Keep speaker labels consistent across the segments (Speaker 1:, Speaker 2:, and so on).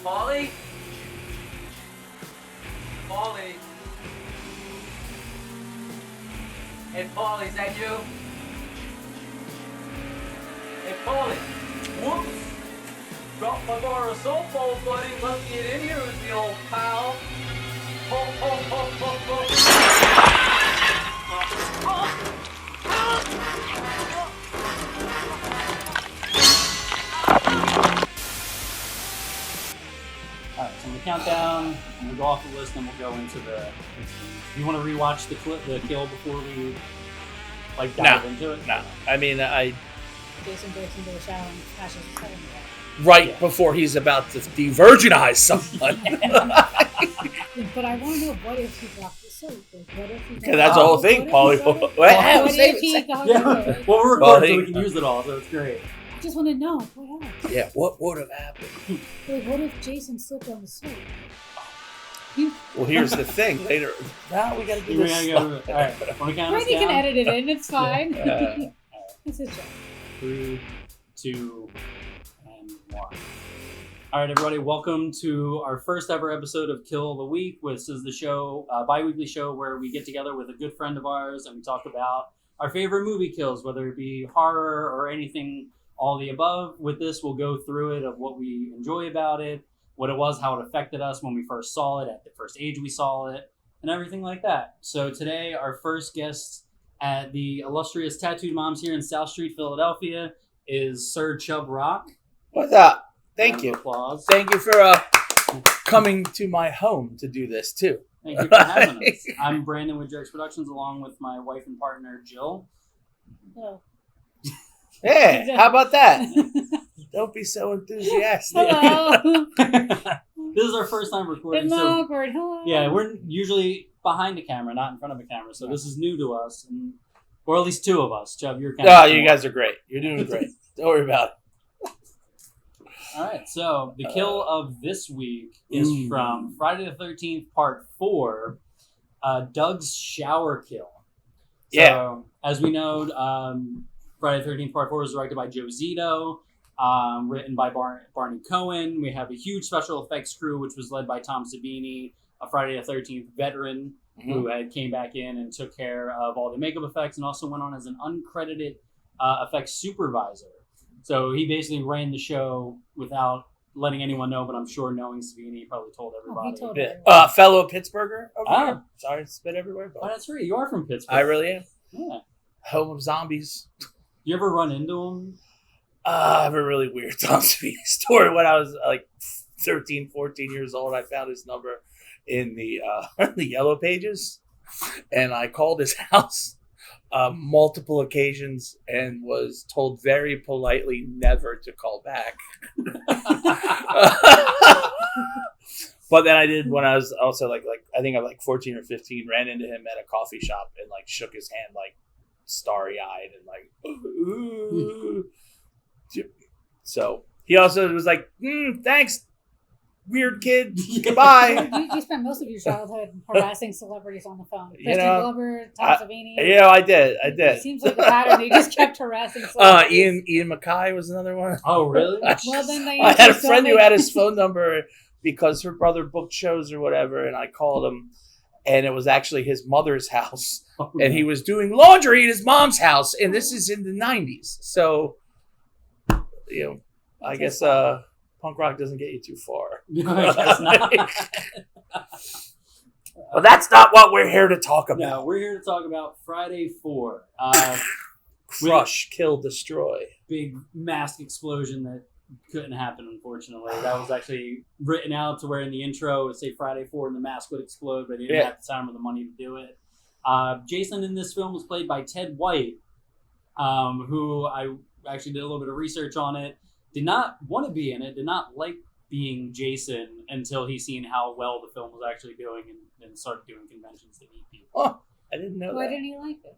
Speaker 1: Paulie? Paulie? Hey, Paulie, is that you? Hey, Paulie. Whoops. Dropped my bar of softballs, buddy. Let me get in here with the old pal. Ho, ho, ho, ho, ho.
Speaker 2: Alright, so we'll count down, and we'll go off the list, and we'll go into the... You want to rewatch the kill before we dive into it?
Speaker 3: No. I mean,
Speaker 4: Jason breaks into the shower and smashes his head in the wall.
Speaker 3: right before he's about to de-virginize someone.
Speaker 4: But I want to know, what if he dropped the soap? What if he
Speaker 3: That's the whole thing, Paulie.
Speaker 4: What if he got
Speaker 2: Yeah. Well, we're recording so we can use it all, so it's great.
Speaker 4: I just want to know, what happened?
Speaker 3: Yeah, what would have happened?
Speaker 4: What if Jason slipped on the soap?
Speaker 3: Well, here's the thing. Later, now we got to do this.
Speaker 2: Alright, want to count us
Speaker 4: Brady
Speaker 2: down?
Speaker 4: can edit it in, it's fine. It's a joke.
Speaker 2: 3, 2, and 1. Alright, everybody, welcome to our first ever episode of Kill of the Week. This is the show, bi-weekly show where we get together with a good friend of ours and we talk about our favorite movie kills, whether it be horror or anything, all the above. With this, we'll go through it of what we enjoy about it, what it was, how it affected us when we first saw it, at the first age we saw it, and everything like that. So today, our first guest at the illustrious Tattooed Moms here in South Street, Philadelphia, is Sir Chubbrock.
Speaker 3: What's up? Thank you.
Speaker 2: Applause.
Speaker 3: Thank you for coming to my home to do this, too.
Speaker 2: Thank you for having us. I'm Brandon with Jerks Productions, along with my wife and partner, Jill.
Speaker 4: Hello.
Speaker 3: Hey, how about that? Don't be so enthusiastic.
Speaker 4: Hello.
Speaker 2: This is our first time recording.
Speaker 4: It's
Speaker 2: So
Speaker 4: awkward. Hello.
Speaker 2: yeah, we're usually behind the camera, not in front of a camera. So this is new to us, or at least two of us. Chubb, you're kind
Speaker 3: Oh,
Speaker 2: of...
Speaker 3: you guys are great. You're doing great. Don't worry about it.
Speaker 2: All right, so the kill of this week is from Friday the 13th, Part 4, Doug's shower kill. So,
Speaker 3: Yeah.
Speaker 2: as we know, Friday the 13th, Part 4 is directed by Joe Zito, written by Barney Cohen. We have a huge special effects crew, which was led by Tom Savini, a Friday the 13th veteran who had came back in and took care of all the makeup effects and also went on as an uncredited effects supervisor. So he basically ran the show without letting anyone know, but I'm sure knowing Savini, he probably told everybody.
Speaker 4: He told
Speaker 3: Yeah.
Speaker 4: everyone.
Speaker 3: Fellow Pittsburgher over
Speaker 2: Ah.
Speaker 3: here. Sorry to spit everywhere,
Speaker 2: Oh,
Speaker 3: but
Speaker 2: that's right. You are from Pittsburgh.
Speaker 3: I really am.
Speaker 2: Yeah.
Speaker 3: Home of zombies.
Speaker 2: You ever run into him?
Speaker 3: I have a really weird Tom Savini story. When I was like 13, 14 years old, I found his number in the Yellow Pages, and I called his house multiple occasions and was told very politely never to call back. But then I did when I was also like I think I was like 14 or 15, ran into him at a coffee shop and like shook his hand like starry-eyed and like ooh. So he also was like, thanks, weird kid. Goodbye.
Speaker 4: You spent most of your childhood harassing celebrities on the phone.
Speaker 3: You
Speaker 4: Kristen
Speaker 3: know,
Speaker 4: Glover, Tom Savini.
Speaker 3: Yeah, I did.
Speaker 4: It seems like a pattern. He just kept harassing celebrities.
Speaker 3: Ian MacKay was another one.
Speaker 2: Oh, really?
Speaker 4: Well, then they
Speaker 3: I had a
Speaker 4: just
Speaker 3: friend
Speaker 4: don't
Speaker 3: who
Speaker 4: make-
Speaker 3: had his phone number because her brother booked shows or whatever, and I called him, and it was actually his mother's house, and he was doing laundry at his mom's house, and this is in the 90s. So, I guess punk rock doesn't get you too far.
Speaker 2: I guess not.
Speaker 3: But that's not what we're here to talk about.
Speaker 2: No, we're here to talk about Friday 4.
Speaker 3: Crush, kill, destroy.
Speaker 2: Big mask explosion that couldn't happen, unfortunately. That was actually written out to where in the intro it would say Friday 4 and the mask would explode, but they didn't have the time or the money to do it. Jason in this film was played by Ted White, who I actually did a little bit of research on it. Did not want to be in it, did not like being Jason until he seen how well the film was actually doing and started doing conventions to meet people.
Speaker 3: Oh, I didn't know
Speaker 4: Why
Speaker 3: that.
Speaker 4: didn't he like it?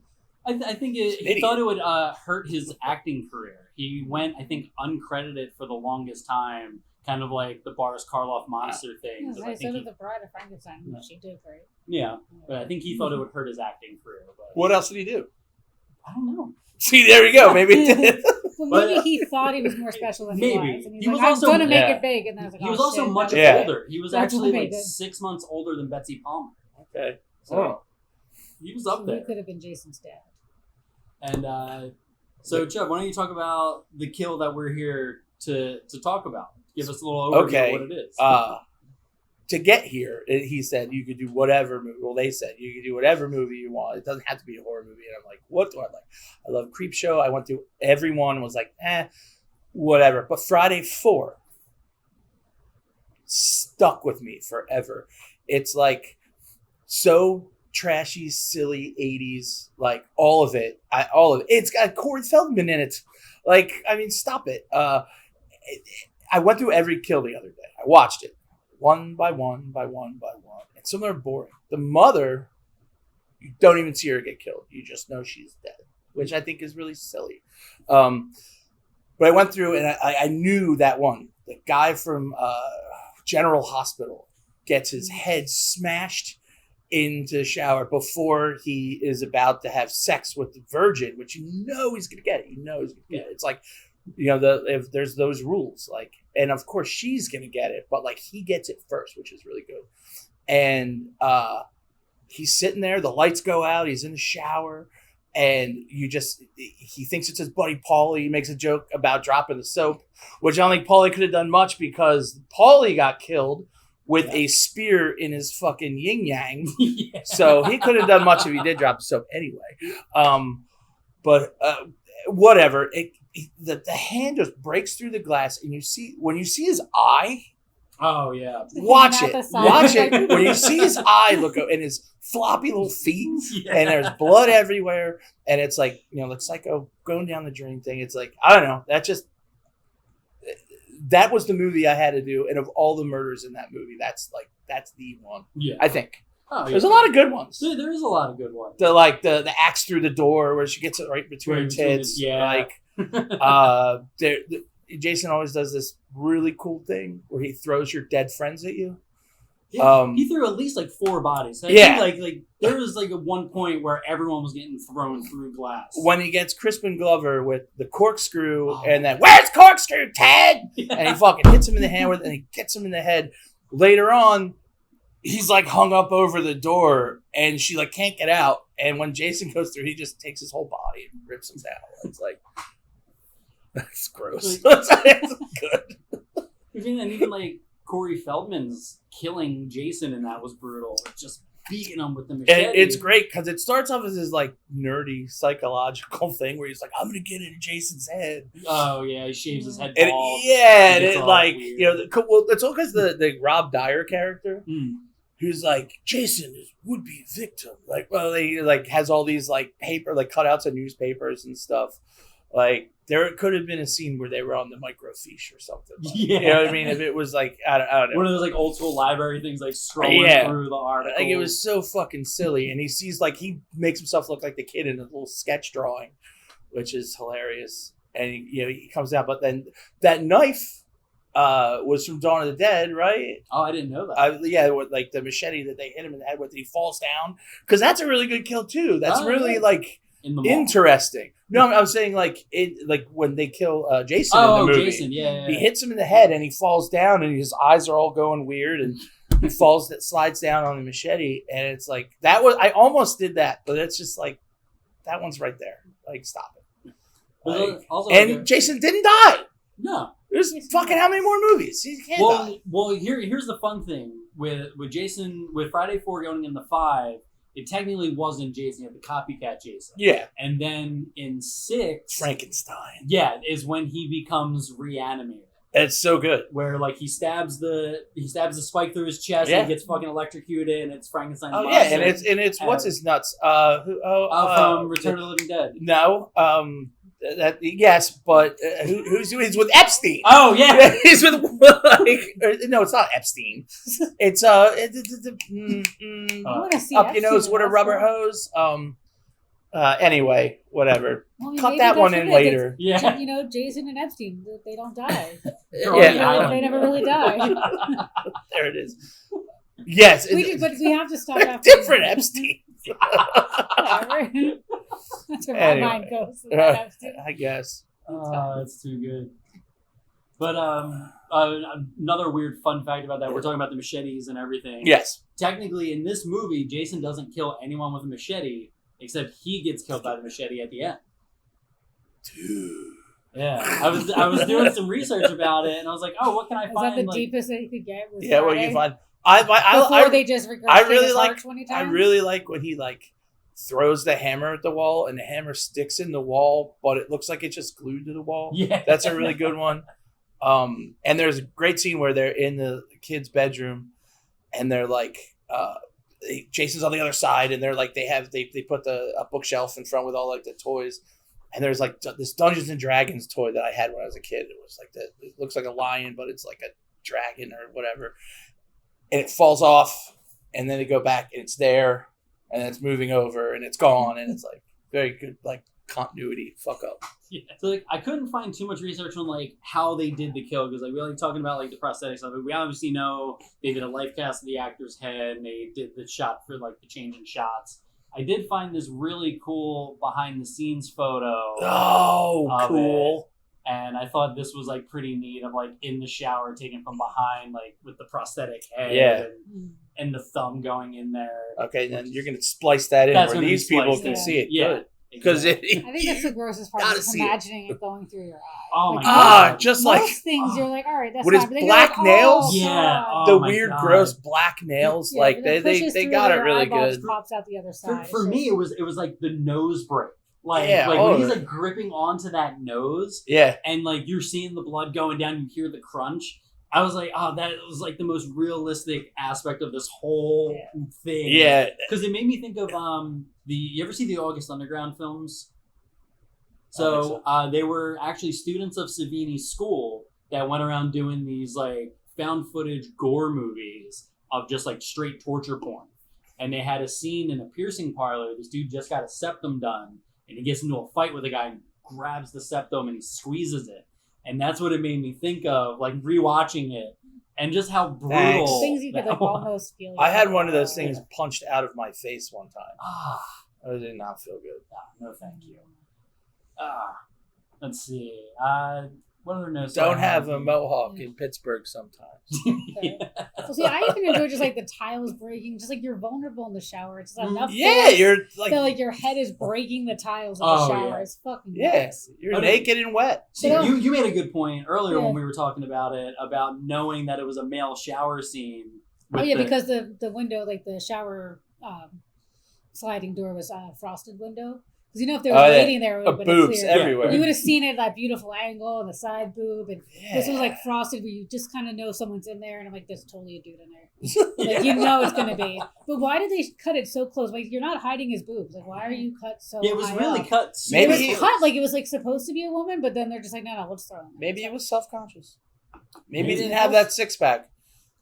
Speaker 2: I think he thought it would hurt his acting career. He went, I think, uncredited for the longest time, kind of like the Boris Karloff monster thing.
Speaker 4: Yeah, so did the Bride of Frankenstein, which she did great.
Speaker 2: Yeah, but I think he thought it would hurt his acting career. But
Speaker 3: What else did he do?
Speaker 2: I don't know.
Speaker 3: See, there we go. Maybe it did.
Speaker 4: Well, maybe he thought he was more special than he
Speaker 2: Maybe.
Speaker 4: was. And
Speaker 2: He
Speaker 4: he's
Speaker 2: was
Speaker 4: like, I'm
Speaker 2: also-
Speaker 4: going to make
Speaker 3: Yeah.
Speaker 4: it big. And then I was like,
Speaker 2: He was
Speaker 4: oh,
Speaker 2: also
Speaker 4: shit,
Speaker 2: much
Speaker 4: that
Speaker 3: Yeah.
Speaker 2: older. He was
Speaker 4: That's
Speaker 2: actually
Speaker 4: what
Speaker 2: like
Speaker 4: made it.
Speaker 2: 6 months older than Betsy Palmer.
Speaker 3: Okay.
Speaker 2: So he was up
Speaker 4: He
Speaker 2: there.
Speaker 4: could have been Jason's dad.
Speaker 2: And so, Chubb, why don't you talk about the kill that we're here to talk about? Give us a little overview
Speaker 3: Okay.
Speaker 2: of what it is.
Speaker 3: To get here, he said you could do whatever movie. Well, they said you could do whatever movie you want. It doesn't have to be a horror movie. And I'm like, what do I like? I love Creepshow. I went through everyone and was like, whatever. But Friday 4 stuck with me forever. It's like so trashy, silly 80s, like all of it. It's got Corey Feldman in it. Like, I mean, stop it. I went through every kill the other day. I watched it one by one by one by one. And some are boring. The mother, you don't even see her get killed. You just know she's dead, which I think is really silly. But I went through and I knew that one. The guy from General Hospital gets his head smashed into the shower before he is about to have sex with the virgin, which you know he's going to get it. You know he's going to get it. It's like, if there's those rules, like, and of course she's going to get it, but like he gets it first, which is really good. And he's sitting there, the lights go out, he's in the shower, and he thinks it's his buddy Paulie. He makes a joke about dropping the soap, which I don't think Paulie could have done much because Paulie got killed with a spear in his fucking yin yang.
Speaker 2: Yeah.
Speaker 3: So he couldn't have done much if he did drop the soap anyway. But whatever. The hand just breaks through the glass, and when you see his eye,
Speaker 2: Oh, yeah.
Speaker 3: watch
Speaker 4: Hanging out
Speaker 3: it.
Speaker 4: the side.
Speaker 3: Watch it. When you see his eye look up and his floppy little feet,
Speaker 2: Yeah.
Speaker 3: and there's blood everywhere, and it's like, like Psycho going down the drain thing. It's like, I don't know. That was the movie I had to do, and of all the murders in that movie, that's the one.
Speaker 2: Yeah.
Speaker 3: I think
Speaker 2: Oh, yeah.
Speaker 3: there's a lot of good ones.
Speaker 2: There is a lot of good ones.
Speaker 3: The axe through the door where she gets it right between her
Speaker 2: Right between
Speaker 3: tits.
Speaker 2: the- yeah.
Speaker 3: Like, Jason always does this really cool thing where he throws your dead friends at you.
Speaker 2: Yeah, he threw at least like 4 bodies. I
Speaker 3: Yeah.
Speaker 2: think like there was like at one point where everyone was getting thrown through glass.
Speaker 3: When he gets Crispin Glover with the corkscrew,
Speaker 2: Oh.
Speaker 3: and then, where's corkscrew, Ted?
Speaker 2: Yeah.
Speaker 3: And he fucking hits him in the hand with it, and he gets him in the head. Later on, he's like hung up over the door, and she like can't get out. And when Jason goes through, he just takes his whole body and rips him down. It's like, that's gross. It's good.
Speaker 2: And even like Corey Feldman's killing Jason in that was brutal. Just beating him with the machete.
Speaker 3: And it's great because it starts off as this like nerdy psychological thing where he's like, I'm gonna get into Jason's head.
Speaker 2: Oh yeah, he shaves his head
Speaker 3: And
Speaker 2: bald.
Speaker 3: and
Speaker 2: It's
Speaker 3: it
Speaker 2: all
Speaker 3: like,
Speaker 2: weird.
Speaker 3: well, it's all because the Rob Dyer character,
Speaker 2: Mm.
Speaker 3: who's like, Jason is would-be victim. Like, well, he like has all these like paper, like cutouts of newspapers and stuff. Like, there could have been a scene where they were on the microfiche or something. Like,
Speaker 2: Yeah.
Speaker 3: You know what I mean? If it was like, I don't know.
Speaker 2: One of those like old school library things, like scrolling
Speaker 3: Yeah.
Speaker 2: through the article.
Speaker 3: Like, it was so fucking silly. And he sees, like, he makes himself look like the kid in a little sketch drawing, which is hilarious. And, he comes out. But then that knife was from Dawn of the Dead, right?
Speaker 2: Oh, I didn't know that.
Speaker 3: Yeah, with, like, the machete that they hit him in the head with, he falls down. Because that's a really good kill, too. That's
Speaker 2: Oh,
Speaker 3: really,
Speaker 2: yeah.
Speaker 3: like,
Speaker 2: in the mall.
Speaker 3: interesting. No, I'm saying, like, when they kill Jason in the movie.
Speaker 2: Jason, yeah.
Speaker 3: He hits him in the head and he falls down and his eyes are all going weird and he slides down on the machete, and it's like, I almost did that, but it's just like, that one's right there. Like, stop it. Like,
Speaker 2: Also,
Speaker 3: and Jason didn't die.
Speaker 2: no.
Speaker 3: There's fucking how many more movies? He can't die.
Speaker 2: Well, here's the fun thing with Jason, with Friday 4 going into 5. It technically wasn't Jason, you had the copycat Jason.
Speaker 3: Yeah.
Speaker 2: And then in 6,
Speaker 3: Frankenstein.
Speaker 2: yeah, is when he becomes reanimated.
Speaker 3: It's so good.
Speaker 2: Where like he stabs the spike through his chest
Speaker 3: Yeah.
Speaker 2: and gets fucking electrocuted, and it's Frankenstein's
Speaker 3: Oh
Speaker 2: monster.
Speaker 3: yeah, and it's what's his nuts?
Speaker 2: From Return of the Living Dead.
Speaker 3: No, yes, but who's with Epstein?
Speaker 2: Oh yeah,
Speaker 3: He's with no, it's not Epstein. It's
Speaker 4: I want to see
Speaker 3: up your
Speaker 4: Epstein
Speaker 3: nose
Speaker 4: in
Speaker 3: with a
Speaker 4: that
Speaker 3: rubber
Speaker 4: stuff.
Speaker 3: hose. Anyway, whatever.
Speaker 4: Well, I mean,
Speaker 3: Cut
Speaker 4: maybe
Speaker 3: that one
Speaker 4: that's
Speaker 3: in
Speaker 4: it.
Speaker 3: later.
Speaker 2: yeah.
Speaker 4: Jason and Epstein, they don't die.
Speaker 2: They're
Speaker 3: Yeah.
Speaker 2: on the island.
Speaker 4: They never really die.
Speaker 3: There it is. Yes,
Speaker 4: But we have to stop after
Speaker 3: different Epstein.
Speaker 4: Whatever. That's where
Speaker 3: Anyway.
Speaker 4: my mind goes. with that episode.
Speaker 3: I guess.
Speaker 2: That's too good. But another weird fun fact about that, we're talking about the machetes and everything.
Speaker 3: Yes.
Speaker 2: Technically, in this movie, Jason doesn't kill anyone with a machete, except he gets killed by the machete at the end.
Speaker 3: Dude.
Speaker 2: Yeah, I was doing some research about it, and I was like, oh, what can I
Speaker 4: Is
Speaker 2: find?
Speaker 4: that the
Speaker 2: like,
Speaker 4: deepest that you could get? Was
Speaker 3: Yeah, what
Speaker 4: Friday?
Speaker 3: you find.
Speaker 4: Before they just regurgitate
Speaker 3: really
Speaker 4: his
Speaker 3: like-
Speaker 4: heart 20
Speaker 3: I
Speaker 4: times?
Speaker 3: really like when he like throws the hammer at the wall and the hammer sticks in the wall, but it looks like it's just glued to the wall.
Speaker 2: Yeah,
Speaker 3: That's a really good one. And there's a great scene where they're in the kid's bedroom and they're like, Jason's on the other side and they're like, they put a bookshelf in front with all like the toys. And there's like this Dungeons and Dragons toy that I had when I was a kid. It was like it looks like a lion, but it's like a dragon or whatever. And it falls off and then they go back and it's there and it's moving over and it's gone. And it's like very good, like continuity. Fuck up.
Speaker 2: Yeah. So like, I couldn't find too much research on like how they did the kill because like we like talking about like the prosthetics of it. We obviously know they did a life cast of the actor's head and they did the shot for like the change in shots. I did find this really cool behind the scenes photo.
Speaker 3: Oh,
Speaker 2: of
Speaker 3: cool.
Speaker 2: it, and I thought this was like pretty neat of like in the shower taken from behind, like with the prosthetic head
Speaker 3: Yeah.
Speaker 2: and the thumb going in there.
Speaker 3: Okay, then you're going to splice that in
Speaker 2: That's
Speaker 3: where
Speaker 2: gonna be
Speaker 3: these people
Speaker 2: spliced
Speaker 3: can
Speaker 4: in.
Speaker 3: see it.
Speaker 2: Yeah.
Speaker 3: Good. Because
Speaker 2: exactly.
Speaker 4: I think that's the grossest part.
Speaker 3: Gotta
Speaker 4: Is
Speaker 3: see it.
Speaker 4: imagining it going through your eye.
Speaker 2: Oh
Speaker 4: Like,
Speaker 2: my
Speaker 3: Ah,
Speaker 2: God.
Speaker 3: just
Speaker 4: most
Speaker 3: like
Speaker 4: things you're like, all right, that's
Speaker 3: with his
Speaker 4: fine. But then
Speaker 3: black
Speaker 4: you're like,
Speaker 3: nails?
Speaker 4: Oh,
Speaker 2: Yeah.
Speaker 4: God.
Speaker 3: the
Speaker 2: my
Speaker 3: weird,
Speaker 2: God.
Speaker 3: gross black nails.
Speaker 4: Yeah,
Speaker 3: like
Speaker 4: but then pushes
Speaker 3: they
Speaker 4: through
Speaker 3: got it
Speaker 4: your
Speaker 3: really
Speaker 4: eyeball,
Speaker 3: good.
Speaker 4: just pops out the other side.
Speaker 2: For me, it was like the nose break. Like,
Speaker 3: Yeah,
Speaker 2: like
Speaker 3: oh.
Speaker 2: when he's like gripping onto that nose
Speaker 3: Yeah.
Speaker 2: and like you're seeing the blood going down, you hear the crunch. I was like, oh, that was like the most realistic aspect of this whole thing.
Speaker 3: Yeah.
Speaker 2: Because it made me think of you ever see the August Underground films?
Speaker 3: I don't
Speaker 2: So
Speaker 3: think
Speaker 2: they were actually students of Savini's school that went around doing these like found footage gore movies of just like straight torture porn. And they had a scene in a piercing parlor. This dude just got a septum done, and he gets into a fight with a guy and grabs the septum and he squeezes it. And that's what it made me think of, like rewatching it, and just how brutal.
Speaker 3: Thanks.
Speaker 4: Things you could
Speaker 2: that
Speaker 4: like
Speaker 2: was.
Speaker 4: almost feel.
Speaker 3: I had one of those things punched out of my face one time.
Speaker 2: Ah,
Speaker 3: It did not feel good.
Speaker 2: no, thank you. Let's see. What other notes? do
Speaker 3: Don't
Speaker 2: I
Speaker 3: have a mohawk in Pittsburgh sometimes.
Speaker 2: Yeah.
Speaker 4: Well, see, I even enjoy just like the tiles breaking, just like you're vulnerable in the shower. It's not enough.
Speaker 3: Yeah,
Speaker 4: force
Speaker 3: you're like,
Speaker 4: that, like your head is breaking the tiles of
Speaker 2: Oh,
Speaker 4: the shower.
Speaker 2: yeah.
Speaker 4: It's fucking
Speaker 3: yeah,
Speaker 4: nuts.
Speaker 3: you're
Speaker 2: Okay.
Speaker 3: naked and wet.
Speaker 2: See,
Speaker 4: Yeah.
Speaker 2: you made a good point earlier
Speaker 4: Yeah.
Speaker 2: when we were talking about it, about knowing that it was a male shower scene.
Speaker 4: Oh
Speaker 2: with
Speaker 4: yeah,
Speaker 2: the-
Speaker 4: because the window, like the shower sliding door, was a frosted window. Because you know, if there was
Speaker 3: Oh, yeah.
Speaker 4: lighting there, it would have been
Speaker 3: Boobs
Speaker 4: clear.
Speaker 3: everywhere.
Speaker 4: You would have seen it at that beautiful angle and the side boob, and
Speaker 3: Yeah.
Speaker 4: this was like frosted where you just kind of know someone's in there, and I'm like, there's totally a dude in there. Like you know it's gonna be. But why did they cut it so close? Like you're not hiding his boobs. Like why are you cut so?
Speaker 2: Yeah, it was
Speaker 4: high
Speaker 2: really
Speaker 4: up?
Speaker 2: cut.
Speaker 3: Maybe
Speaker 4: It
Speaker 2: super
Speaker 3: he-
Speaker 4: was cut like it was like supposed to be a woman, but then they're just like, no, we'll just throw it in there.
Speaker 3: Maybe he was self-conscious. Maybe he
Speaker 2: Maybe.
Speaker 3: didn't have that six-pack.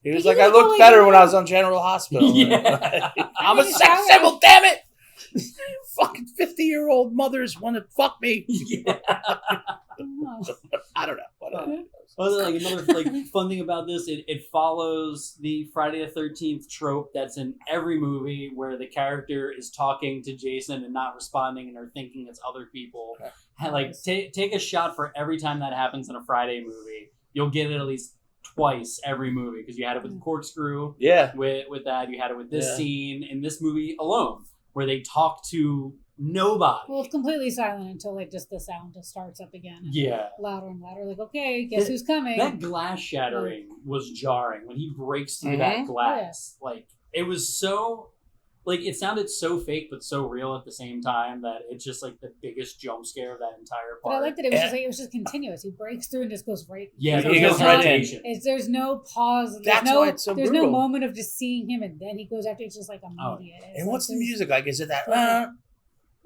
Speaker 3: He was
Speaker 4: He
Speaker 3: like,
Speaker 4: was
Speaker 3: I looked
Speaker 4: always
Speaker 3: better
Speaker 4: like-
Speaker 3: when I was on General Hospital.
Speaker 2: Yeah.
Speaker 3: I'm a
Speaker 4: mean,
Speaker 3: sex
Speaker 4: shower-
Speaker 3: symbol, damn it! Fucking 50-year-old mothers want to fuck me.
Speaker 2: Yeah.
Speaker 4: I don't know.
Speaker 3: I don't know. Whatever.
Speaker 2: Well, like another like fun thing about this, it follows the Friday the 13th trope that's in every movie where the character is talking to Jason and not responding and are thinking it's other people.
Speaker 3: Okay.
Speaker 2: And, like take a shot for every time that happens in a Friday movie. You'll get it at least twice every movie because you had it with Corkscrew.
Speaker 3: Yeah.
Speaker 2: With that, you had it with this
Speaker 3: Yeah.
Speaker 2: scene in this movie alone where they talk to nobody.
Speaker 4: Well, it's completely silent until like just the sound just starts up again.
Speaker 2: Yeah.
Speaker 4: Louder and louder. Like, okay, guess
Speaker 2: That-
Speaker 4: who's coming?
Speaker 2: That glass shattering was jarring when he breaks through
Speaker 3: Mhm.
Speaker 2: that glass. Like it was so, like it sounded so fake but so real at the same time that it's just like the biggest jump scare of that entire
Speaker 4: But
Speaker 2: part.
Speaker 4: I liked that it was
Speaker 3: Yeah.
Speaker 4: just like it was just continuous. He breaks through and just goes right.
Speaker 2: Yeah,
Speaker 3: He
Speaker 2: there was
Speaker 3: goes
Speaker 2: no
Speaker 3: right in.
Speaker 2: hesitation.
Speaker 4: There's no pause. There's
Speaker 3: That's
Speaker 4: no,
Speaker 3: why it's so
Speaker 4: there's
Speaker 3: brutal.
Speaker 4: no moment of just seeing him and then he goes after. It's just like immediate. It's
Speaker 3: And
Speaker 4: like
Speaker 3: what's the
Speaker 4: this-
Speaker 3: music like? Is it that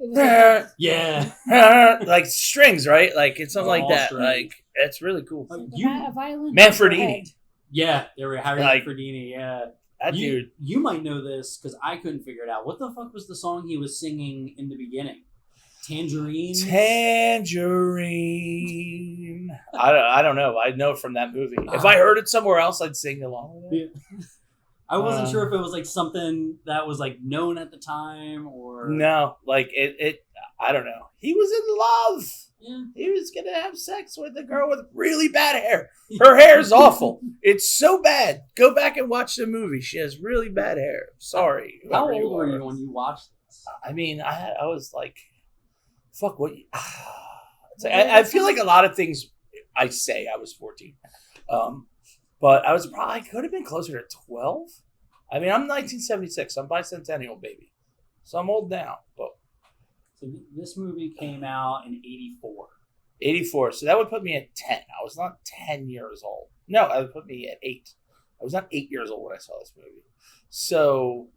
Speaker 4: It was like,
Speaker 2: Yeah.
Speaker 3: like strings, right? Like it's something like
Speaker 2: All
Speaker 3: that.
Speaker 2: strings.
Speaker 3: Like it's really cool.
Speaker 4: a violin.
Speaker 3: Manfredini.
Speaker 2: Yeah, they were Harry
Speaker 3: Like-
Speaker 2: Manfredini, yeah.
Speaker 3: That dude.
Speaker 2: You might know this because I couldn't figure it out. What the fuck was the song he was singing in the beginning? Tangerine?
Speaker 3: Tangerine. I don't know. I know from that movie. If I heard it somewhere else, I'd sing along with it.
Speaker 2: I wasn't sure
Speaker 3: Uh,
Speaker 2: if it was like something that was like known at the time or
Speaker 3: No, like it. I don't know. He was in love.
Speaker 2: Yeah.
Speaker 3: He was going to have sex with a girl with really bad hair. Her hair is awful. It's so bad. Go back and watch the movie. She has really bad hair. Sorry.
Speaker 2: How
Speaker 3: whoever
Speaker 2: old were
Speaker 3: are.
Speaker 2: you when you watched this?
Speaker 3: I mean, I was like, fuck, what? It's like, I feel like a lot of things I say I was 14. But I was probably, could have been closer to 12. I mean, I'm 1976. I'm bicentennial, baby. So I'm old now. But
Speaker 2: So this movie came out in 84.
Speaker 3: 84. So that would put me at 10. I was not 10 years old. No, that would put me at 8. I was not 8 years old when I saw this movie. So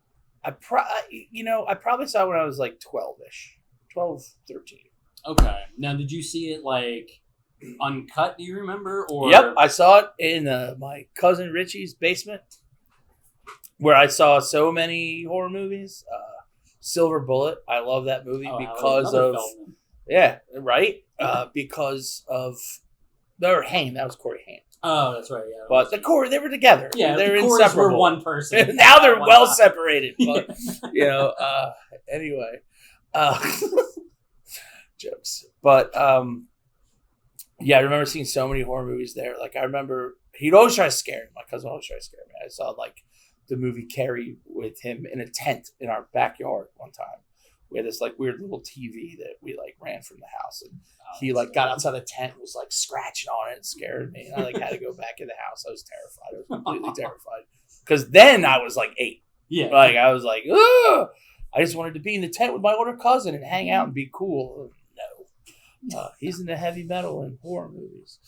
Speaker 3: I probably saw it when I was like 12-ish. 12, 13.
Speaker 2: Okay. Now, did you see it like uncut? Do you remember? Or
Speaker 3: Yep, I saw it in my cousin Richie's basement, where I saw so many horror movies. Silver Bullet, I love that movie because of
Speaker 2: Feldman.
Speaker 3: yeah, right. Because of Haim. That was Corey Haim.
Speaker 2: Oh, that's right. Yeah.
Speaker 3: But they were together.
Speaker 2: Yeah,
Speaker 3: they're
Speaker 2: the Coreys
Speaker 3: inseparable.
Speaker 2: were one person.
Speaker 3: Now they're
Speaker 2: One
Speaker 3: well
Speaker 2: time.
Speaker 3: separated. But anyway, jokes. But yeah, I remember seeing so many horror movies there. Like I remember he'd always try to scare me. My cousin always tried to scare me. I saw like the movie Carrie with him in a tent in our backyard one time. We had this like weird little TV that we like ran from the house, and he like got outside the tent and was like scratching on it and scared me. And I like had to go back in the house. I was terrified. I was completely terrified because then I was like 8.
Speaker 2: Yeah.
Speaker 3: Like I was like, ugh! I just wanted to be in the tent with my older cousin and hang out and be cool. No, he's into heavy metal and horror movies.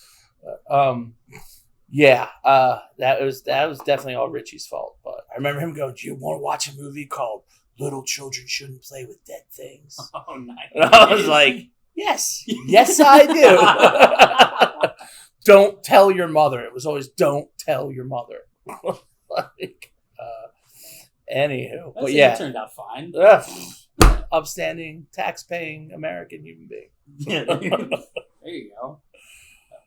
Speaker 3: Yeah, that was definitely all Richie's fault. But I remember him going, "Do you want to watch a movie called Little Children Shouldn't Play with Dead Things?"
Speaker 2: Oh, nice.
Speaker 3: And I was like, "Yes, yes, I do." Don't tell your mother. It was always, "Don't tell your mother." Like, anywho, but yeah,
Speaker 2: it turned out fine.
Speaker 3: Upstanding, tax-paying American human being.
Speaker 2: Yeah, there you go.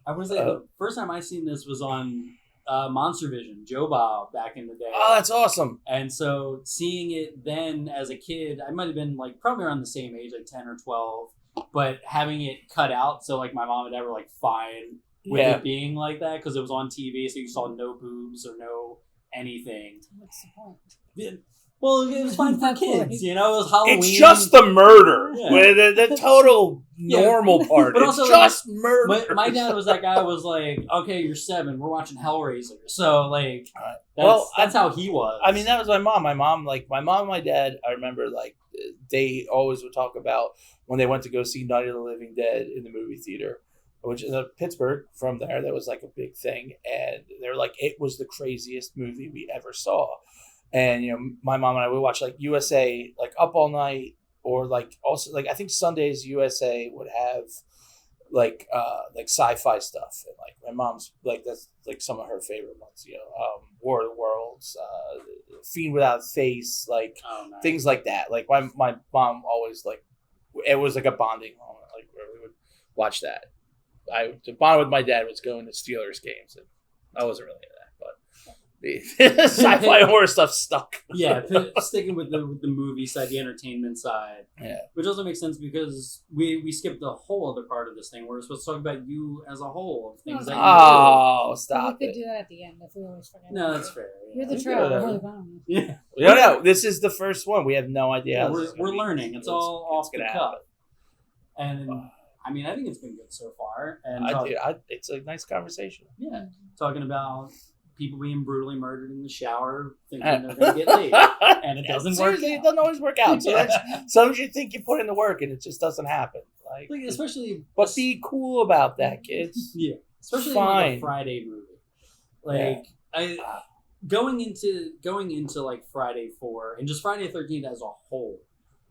Speaker 2: I was like, the first time I seen this was on Monster Vision, Joe Bob back in the day.
Speaker 3: Oh, that's awesome.
Speaker 2: And so seeing it then as a kid, I might have been like probably around the same age, like 10 or 12, but having it cut out so like my mom and dad were like fine with it being like that because it was on TV, so you saw no boobs or no anything.
Speaker 4: What's the point?
Speaker 2: Well, it was fine for kids, you know. It was Halloween.
Speaker 3: It's just the murder,
Speaker 2: Yeah.
Speaker 3: the total normal part.
Speaker 2: But
Speaker 3: It's
Speaker 2: also,
Speaker 3: just murder.
Speaker 2: My dad was that guy was like, okay, you're 7, we're watching Hellraiser. So like,
Speaker 3: Well,
Speaker 2: that's how he was.
Speaker 3: I mean, that was my mom. My mom and my dad, I remember like they always would talk about when they went to go see Night of the Living Dead in the movie theater, which is Pittsburgh. From there, that was like a big thing, and they're like, it was the craziest movie we ever saw. And you know, my mom and I would watch like USA, like Up All Night, or like also like I think Sundays USA would have like sci-fi stuff, and like my mom's like that's like some of her favorite ones. You know, War of the Worlds, Fiend Without a Face, like
Speaker 2: nice.
Speaker 3: things like that. Like my mom always like it was like a bonding moment, like where we would watch that. The bond with my dad was going to Steelers games, and I wasn't really into that, but the sci-fi horror stuff stuck.
Speaker 2: Yeah, sticking with the movie side, the entertainment side.
Speaker 3: Yeah,
Speaker 2: which also makes sense because we skipped the whole other part of this thing. We're supposed to talk about you as a whole of things that you
Speaker 3: oh, stop
Speaker 4: We could
Speaker 3: it.
Speaker 4: do that at the end if we always forget.
Speaker 2: do. No, that's fair.
Speaker 4: You're the
Speaker 3: Yeah.
Speaker 4: trail.
Speaker 2: Yeah,
Speaker 3: No, this is the first one. We have no idea. how this is
Speaker 2: we're
Speaker 3: gonna be.
Speaker 2: learning. It's all off the
Speaker 3: gonna
Speaker 2: cuff.
Speaker 3: happen.
Speaker 2: And I mean, I think it's been good so far. And
Speaker 3: It's a nice conversation.
Speaker 2: yeah, talking about people being brutally murdered in the shower, thinking they're going to get laid, and it doesn't work.
Speaker 3: Seriously,
Speaker 2: out.
Speaker 3: it doesn't always work out. So sometimes you think you put in the work and it just doesn't happen. Like
Speaker 2: especially,
Speaker 3: but be cool about that, kids.
Speaker 2: yeah, especially in
Speaker 3: Fine.
Speaker 2: like a Friday movie. Like going into like Friday 4 and just Friday the 13th as a whole,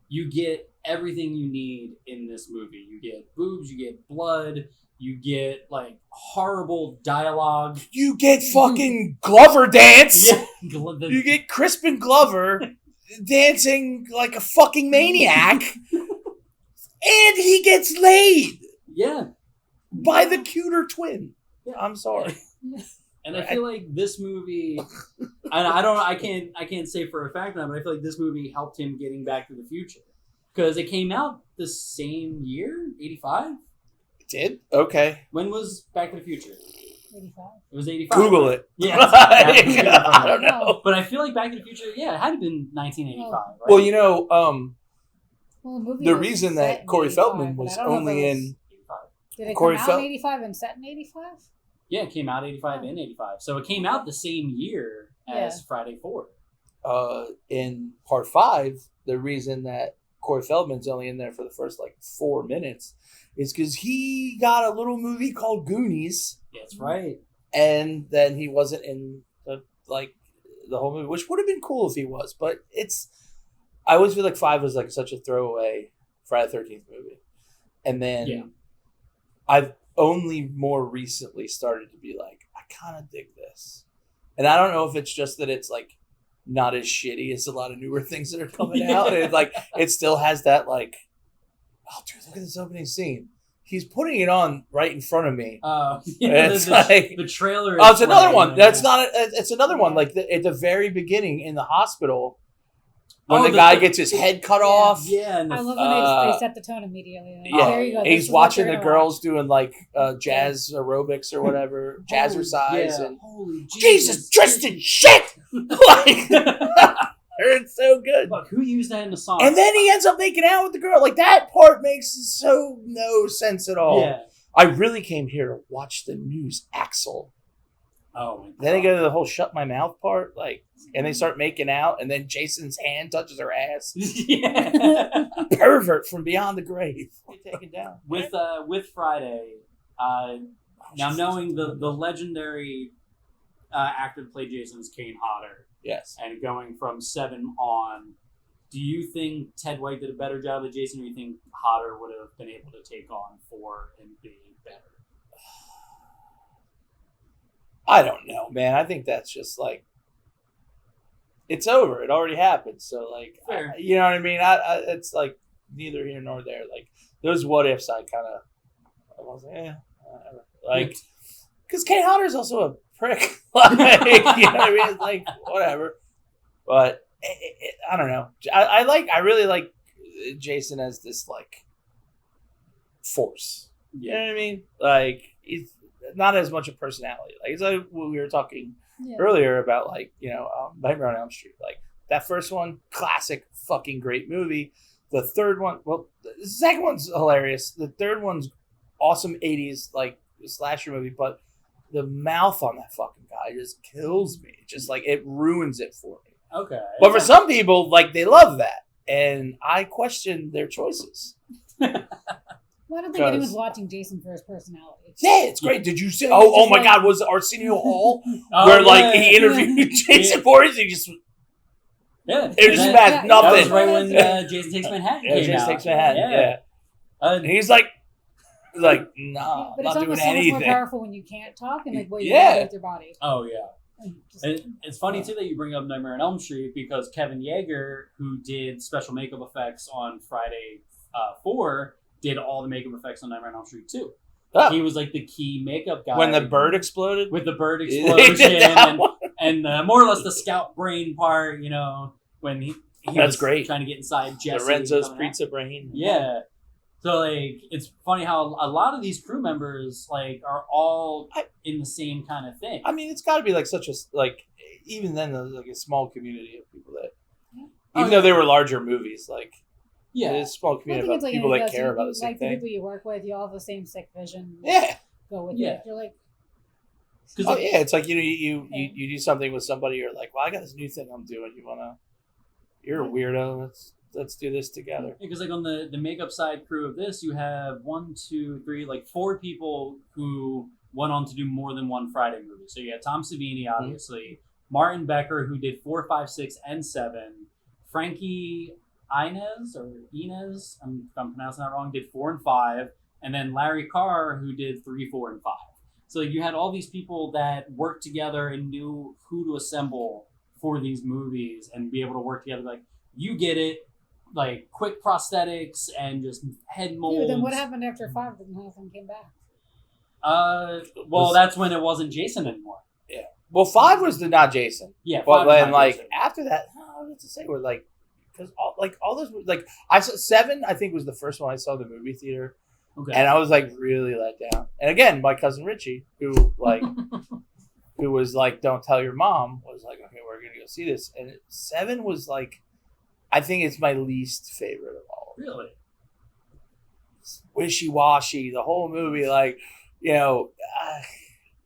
Speaker 2: you get everything you need in this movie. You get boobs, you get blood, you get like horrible dialogue.
Speaker 3: You get fucking Glover dance.
Speaker 2: Yeah,
Speaker 3: You get Crispin Glover dancing like a fucking maniac. And he gets laid
Speaker 2: yeah.
Speaker 3: by the cuter twin.
Speaker 2: Yeah.
Speaker 3: I'm sorry.
Speaker 2: And I feel like this movie, and I can't say for a fact now, but I feel like this movie helped him getting Back to the Future. Because it came out the same year, 85.
Speaker 3: It did? Okay.
Speaker 2: When was Back to the Future?
Speaker 4: 85.
Speaker 2: It was 85.
Speaker 3: Google
Speaker 2: right?
Speaker 3: it.
Speaker 2: Yeah.
Speaker 3: I don't know.
Speaker 2: But I feel like Back to the Future, yeah, it had to have been 1985, right?
Speaker 3: Well, you know,
Speaker 4: Well, movie
Speaker 3: the
Speaker 4: was
Speaker 3: reason
Speaker 4: set
Speaker 3: that
Speaker 4: in
Speaker 3: Corey
Speaker 4: 85,
Speaker 3: Feldman
Speaker 4: but
Speaker 3: was
Speaker 4: I don't know if
Speaker 3: only
Speaker 4: it was-
Speaker 3: in...
Speaker 2: 85.
Speaker 4: Did it
Speaker 3: Corey
Speaker 4: come out
Speaker 3: Fel-
Speaker 4: in 85 and set in 85?
Speaker 2: Yeah, it came out 85 and 85. So it came out the same year as Friday 4.
Speaker 3: In part 5, the reason that Corey Feldman's only in there for the first 4 minutes is because he got a little movie called Goonies,
Speaker 2: That's right.
Speaker 3: and then he wasn't in the whole movie, which would have been cool if he was. But I always feel like 5 was such a throwaway Friday the 13th movie, and then I've only more recently started to be like, I kind of dig this, and I don't know if it's just that it's not as shitty as a lot of newer things that are coming out. And it still has that oh dude, look at this opening scene. He's putting it on right in front of me. It's
Speaker 2: the trailer.
Speaker 3: Oh, it's another one. That's
Speaker 2: not.
Speaker 3: not. It's another one. At the very beginning in the hospital, when
Speaker 2: Oh,
Speaker 3: the guy gets his head cut off.
Speaker 2: Yeah, and
Speaker 4: I love when they set the tone immediately.
Speaker 3: Yeah,
Speaker 4: There you go. This
Speaker 3: he's
Speaker 4: is what
Speaker 3: watching
Speaker 4: you're
Speaker 3: the
Speaker 4: gonna
Speaker 3: girls doing jazz aerobics or whatever, jazzercise, and
Speaker 2: holy
Speaker 3: Jesus, Tristan, shit! It's so good.
Speaker 2: Fuck, who used that in the song?
Speaker 3: And then he ends up making out with the girl. That part makes so no sense at all.
Speaker 2: Yeah.
Speaker 3: I really came here to watch the news, Axel.
Speaker 2: Oh my god.
Speaker 3: Then they go to the whole shut my mouth part, and they start making out, and then Jason's hand touches her ass.
Speaker 2: Yeah.
Speaker 3: Pervert from beyond the grave. Taken down.
Speaker 2: With Friday, now knowing the legendary actor that played Jason is Kane Hodder.
Speaker 3: Yes.
Speaker 2: And going from 7 on, do you think Ted White did a better job at Jason, or do you think Hodder would have been able to take on 4 and be better?
Speaker 3: I don't know, man. I think that's just it's over. It already happened. So
Speaker 2: Fair.
Speaker 3: you know what I mean? It's neither here nor there. Those what ifs, I kind of, I was whatever. Because Kane Hodder's also a prick. You know what I mean? It's whatever. But I don't know. I really like Jason as this force. You know what I mean? He's not as much a personality. It's what we were talking earlier about, Nightmare on Elm Street. That first one, classic, fucking great movie. The third one, the second one's hilarious. The third one's awesome 80s slasher movie, but the mouth on that fucking guy just kills me. Just it ruins it for me.
Speaker 2: Okay.
Speaker 3: But for some people, they love that, and I question their choices.
Speaker 4: Well, I don't think anyone's watching Jason for his personality.
Speaker 3: Yeah, it's great. Did you see?
Speaker 4: So
Speaker 3: Oh
Speaker 4: just
Speaker 3: my God! Was Arsenio Hall
Speaker 2: Oh,
Speaker 3: where
Speaker 2: yeah.
Speaker 3: he interviewed Jason Voorhees? He just
Speaker 2: Yeah.
Speaker 3: it just
Speaker 2: that,
Speaker 3: bad
Speaker 4: yeah,
Speaker 2: that
Speaker 3: nothing.
Speaker 2: was right when Jason Takes Manhattan
Speaker 3: Yeah,
Speaker 2: came
Speaker 3: Jason
Speaker 2: out.
Speaker 3: Takes Manhattan. Yeah. And he's like, nah,
Speaker 4: But
Speaker 3: I'm
Speaker 4: it's
Speaker 3: not
Speaker 4: almost
Speaker 3: doing
Speaker 4: so much more
Speaker 3: anything.
Speaker 4: powerful when you can't talk and what you
Speaker 3: Yeah.
Speaker 4: do with your body.
Speaker 2: Oh, yeah.
Speaker 4: Just-
Speaker 2: And it's funny, too, that you bring up Nightmare on Elm Street, because Kevin Yeager, who did special makeup effects on Friday 4, did all the makeup effects on Nightmare on Elm Street 2.
Speaker 3: Oh.
Speaker 2: He was the key makeup guy.
Speaker 3: When the bird exploded?
Speaker 2: With the bird
Speaker 3: They
Speaker 2: explosion
Speaker 3: did that one.
Speaker 2: and more or less the scout brain part, when he
Speaker 3: That's
Speaker 2: was
Speaker 3: great.
Speaker 2: trying to get inside Jesse.
Speaker 3: Lorenzo's
Speaker 2: coming out.
Speaker 3: pizza brain.
Speaker 2: Yeah. So it's funny how a lot of these crew members are all in the same kind of thing.
Speaker 3: I mean, it's got to be such a even then there's a small community of people that, even though they were larger movies,
Speaker 2: Yeah.
Speaker 3: there's a small
Speaker 4: I think
Speaker 3: community
Speaker 4: it's
Speaker 3: of people that care about the same
Speaker 4: the
Speaker 3: thing.
Speaker 4: people you work with, you all have the same sick vision.
Speaker 3: Yeah.
Speaker 4: Go with
Speaker 2: Yeah.
Speaker 4: it. You're like,
Speaker 3: Oh yeah, it's you do something with somebody. You're like, well, I got this new thing I'm doing. You're a weirdo. Let's do this together.
Speaker 2: Because on the makeup side crew of this, you have 1, 2, 3, 4 people who went on to do more than one Friday movie. So you had Tom Savini, obviously, Martin Becker, who did 4, 5, 6, and 7, Frankie Inez, if I'm pronouncing that wrong, did 4 and 5, and then Larry Carr, who did 3, 4, and 5. So you had all these people that worked together and knew who to assemble for these movies and be able to work together. You get it, quick prosthetics and just head molds.
Speaker 4: dude, then what happened after 5 that nothing came back?
Speaker 2: That's when it wasn't Jason anymore.
Speaker 3: Well, 5 was not Jason.
Speaker 2: Yeah,
Speaker 3: But
Speaker 2: 5 was
Speaker 3: then
Speaker 2: not Jason.
Speaker 3: after that, I don't know what to say. We're because all those like I saw Seven. I think was the first one I saw in the movie theater,
Speaker 2: Okay.
Speaker 3: and I was like really let down. And again, my cousin Richie, who was like, "Don't tell your mom," was like, "Okay, we're gonna go see this." And Seven was like, I think it's my least favorite of all.
Speaker 2: Really?
Speaker 3: Wishy washy, the whole movie, like, you know.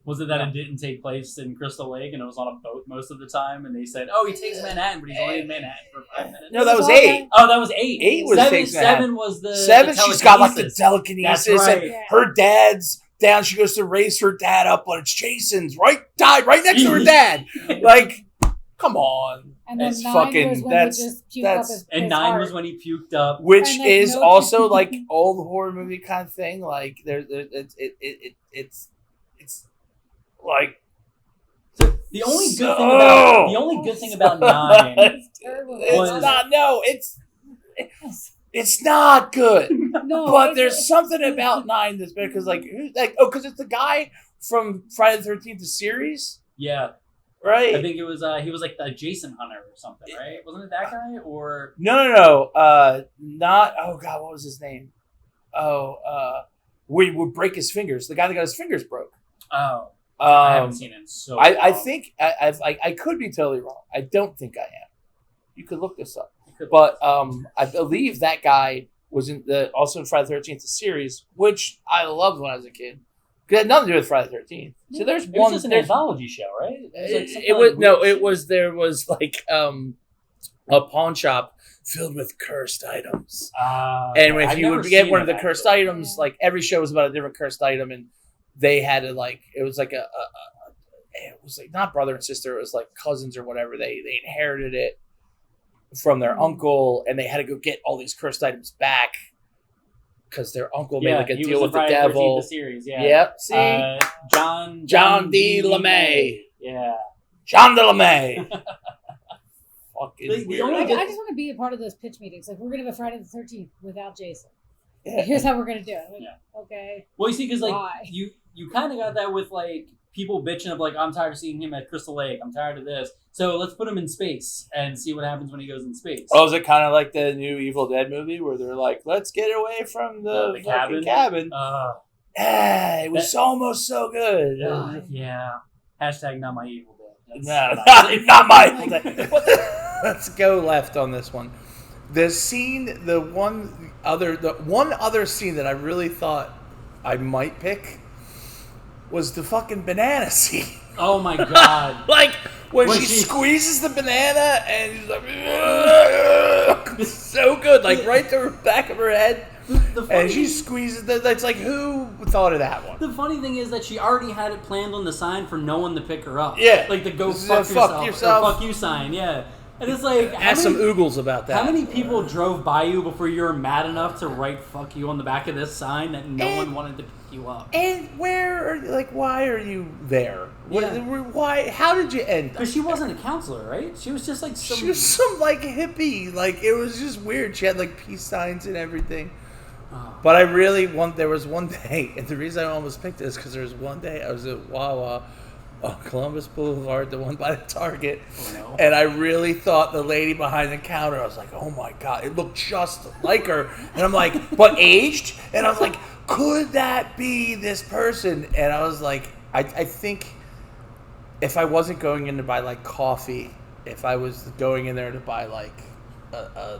Speaker 2: Was it that it didn't take place in Crystal Lake and it was on a boat most of the time? And they said, "Oh, he takes Manhattan, but he's only in Manhattan for 5 minutes."
Speaker 3: No, that was 8.
Speaker 2: Oh, that was 8.
Speaker 3: 8 was takes Manhattan.
Speaker 2: 7 was the
Speaker 3: 7. She's got like the telekinesis,
Speaker 2: That's right.
Speaker 3: and her dad's down. She goes to raise her dad up, but it's Jason's died right next to her dad. Like, come on.
Speaker 4: And then
Speaker 3: It's
Speaker 4: 9
Speaker 3: fucking-
Speaker 4: was when
Speaker 3: that's-
Speaker 4: he just puked
Speaker 3: that's-
Speaker 4: up his,
Speaker 2: And
Speaker 4: his
Speaker 2: 9
Speaker 4: heart.
Speaker 2: was when he puked up.
Speaker 3: Which
Speaker 4: And, like,
Speaker 3: is
Speaker 4: no-
Speaker 3: also like old horror movie kind of thing. Like it's like
Speaker 2: The only good
Speaker 3: So-
Speaker 2: thing about the only good thing about 9
Speaker 4: Terrible.
Speaker 2: was-
Speaker 3: it's not good.
Speaker 4: No,
Speaker 3: But
Speaker 4: it's-
Speaker 3: there's something about 9 that's better because because it's the guy from Friday the 13th the series,
Speaker 2: Yeah,
Speaker 3: right?
Speaker 2: I think it was he was like the Jason Hunter or something, right? Wasn't it that guy or
Speaker 3: No. Not. Oh God, what was his name? We would break his fingers. The guy that got his fingers broke.
Speaker 2: oh I haven't seen it in so long.
Speaker 3: I think I could be totally wrong. I don't think I am. You could look this up. But I believe that guy was also in Friday the 13th the series, which I loved when I was a kid. It had nothing to do with Friday the 13th. So there's
Speaker 2: It
Speaker 3: one.
Speaker 2: was just an
Speaker 3: there's-
Speaker 2: anthology show, right?
Speaker 3: It was no. It was there was like a pawn shop filled with cursed items. And if you would get one of the cursed items, like every show was about a different cursed item, and they had to like it was like it was like not brother and sister, it was like cousins or whatever. They inherited it from their uncle, and they had to go get all these cursed items back because their uncle made like a
Speaker 2: he
Speaker 3: deal
Speaker 2: was
Speaker 3: with
Speaker 2: in
Speaker 3: the
Speaker 2: Friday 13th,
Speaker 3: devil.
Speaker 2: the series, yeah.
Speaker 3: Yep. See,
Speaker 2: John
Speaker 3: D. LeMay.
Speaker 2: Yeah.
Speaker 3: John de LeMay. Fucking
Speaker 2: The
Speaker 3: weird.
Speaker 2: only
Speaker 4: I
Speaker 2: good-
Speaker 4: just want to be a part of those pitch meetings. Like, we're going to have a Friday the 13th without Jason.
Speaker 3: Yeah.
Speaker 4: Here's how we're going to do it. Like,
Speaker 2: Yeah.
Speaker 4: Okay.
Speaker 2: Well, you see, because like
Speaker 4: Why?
Speaker 2: you kind of got that with like people bitching of like, I'm tired of seeing him at Crystal Lake. I'm tired of this. So let's put him in space and see what happens when he goes in space.
Speaker 3: Oh, is it kind of like the new Evil Dead movie where they're like, let's get away from the fucking cabin? It was almost so good.
Speaker 2: Yeah. Hashtag not my evil Dead.
Speaker 3: No, not my Evil Dead. Let's go left on this one. The scene, the one other scene that I really thought I might pick was the fucking banana scene.
Speaker 2: Oh my god.
Speaker 3: Like when
Speaker 2: When
Speaker 3: she
Speaker 2: she-
Speaker 3: squeezes the banana and she's like, it's so good, like right to the back of her head,
Speaker 2: The funny
Speaker 3: and she squeezes. That's like, who thought of that one?
Speaker 2: The funny thing is that she already had it planned on the sign for no one to pick her up.
Speaker 3: Yeah.
Speaker 2: Like the go
Speaker 3: This is
Speaker 2: fuck
Speaker 3: a
Speaker 2: yourself,
Speaker 3: yourself.
Speaker 2: or fuck you sign, yeah. And it's like,
Speaker 3: Ask some oogles about that.
Speaker 2: how many people drove by you before you were mad enough to write fuck you on the back of this sign that no one wanted to pick you up?
Speaker 3: And where are why are you there?
Speaker 2: Yeah.
Speaker 3: Why? How did you end up?
Speaker 2: Because she wasn't a counselor, right? She was just like some...
Speaker 3: She was some like hippie. Like it was just weird. She had like peace signs and everything.
Speaker 2: Oh.
Speaker 3: But I really there was one day, and the reason I almost picked this because there was one day I was at Wawa on Columbus Boulevard, the one by the Target,
Speaker 2: Oh, no.
Speaker 3: and I really thought the lady behind the counter, I was like, oh my God, it looked just like her. And I'm like, but aged? And I was like, could that be this person? And I was like, I think if I wasn't going in to buy like coffee, if I was going in there to buy like a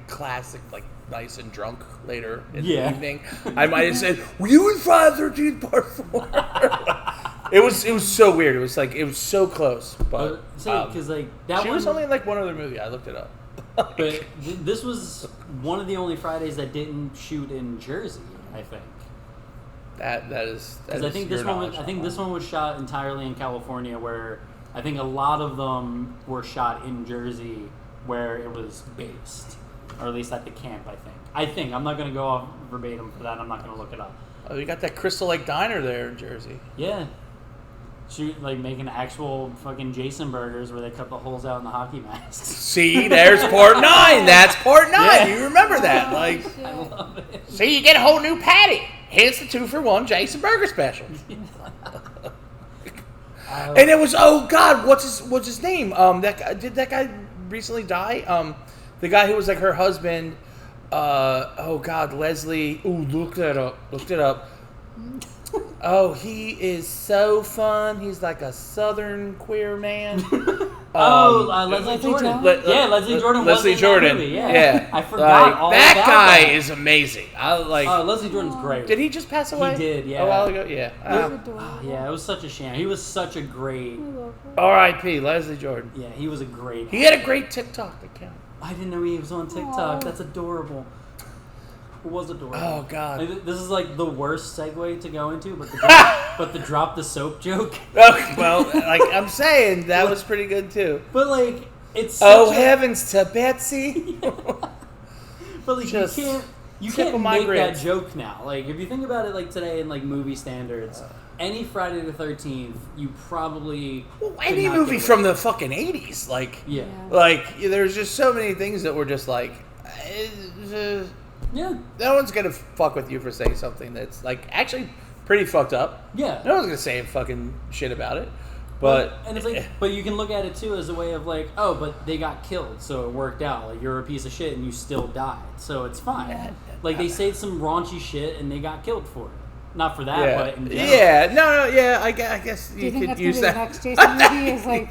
Speaker 3: classic, like nice and drunk later in the evening, I might have said, were you in Friday the 13th Part 4? It was so weird. It was like, it was so close. But
Speaker 2: because like that
Speaker 3: she
Speaker 2: one,
Speaker 3: was only in like one other movie. I looked it up.
Speaker 2: but this was one of the only Fridays that didn't shoot in Jersey, I think.
Speaker 3: That is
Speaker 2: Because I think this one was shot entirely in California, where I think a lot of them were shot in Jersey, where it was based, or at least at the camp. I think I'm not gonna go off verbatim for that. I'm not gonna look it up.
Speaker 3: Oh, you got that Crystal Lake Diner there in Jersey.
Speaker 2: Yeah, shoot like making actual fucking Jason burgers where they cut the holes out in the hockey masks.
Speaker 3: See, there's Part 9. That's Part 9.
Speaker 2: Yeah.
Speaker 3: You remember that? Like,
Speaker 2: I love it.
Speaker 3: see, you get a whole new patty. Here's the 2-for-1 Jason Burger special. And it was, oh God, what's his name? That guy, did that guy recently die? The guy who was like her husband. Oh God, Leslie. Ooh, looked it up. Oh, he is so fun. He's like a Southern queer man.
Speaker 2: Leslie Jordan. Leslie Jordan.
Speaker 3: Leslie
Speaker 2: was in
Speaker 3: Jordan.
Speaker 2: That movie. Yeah. I forgot
Speaker 3: Like,
Speaker 2: all
Speaker 3: that
Speaker 2: about
Speaker 3: guy
Speaker 2: that.
Speaker 3: is amazing. I like.
Speaker 2: Leslie Jordan's great.
Speaker 3: Did he just pass away?
Speaker 2: He did. Yeah.
Speaker 3: A while ago. Yeah.
Speaker 2: Yeah, it was such a shame. He was such a great.
Speaker 3: R.I.P. Leslie Jordan.
Speaker 2: Yeah, he was a great.
Speaker 3: He had a great TikTok account.
Speaker 2: I didn't know he was on TikTok. That's adorable. It was adorable.
Speaker 3: Oh God.
Speaker 2: Like, this is like the worst segue to go into, but the drop the soap joke.
Speaker 3: Oh, well, like I'm saying, that was pretty good too.
Speaker 2: But like, it's
Speaker 3: heavens to Betsy.
Speaker 2: But like,
Speaker 3: Just
Speaker 2: you can't
Speaker 3: my
Speaker 2: make
Speaker 3: grits.
Speaker 2: that joke now. Like, if you think about it, like today in like movie standards, any Friday the 13th, you probably
Speaker 3: any
Speaker 2: could not
Speaker 3: movie
Speaker 2: get
Speaker 3: from
Speaker 2: away.
Speaker 3: the fucking 80s, like
Speaker 2: Yeah.
Speaker 3: there's just so many things that were just like.
Speaker 2: Yeah.
Speaker 3: No one's gonna fuck with you for saying something that's like actually pretty fucked up.
Speaker 2: Yeah.
Speaker 3: No one's gonna say fucking shit about it. But
Speaker 2: and it's like, but you can look at it too as a way of like, oh, but they got killed, so it worked out. Like, you're a piece of shit and you still died, so it's fine.
Speaker 4: Yeah.
Speaker 2: Like, they said some raunchy shit and they got killed for it. Not for that, but in general.
Speaker 3: I guess
Speaker 4: Do you
Speaker 3: you
Speaker 4: think
Speaker 3: could
Speaker 4: that's
Speaker 3: use
Speaker 4: gonna be
Speaker 3: that.
Speaker 4: the next Jason movie? Is like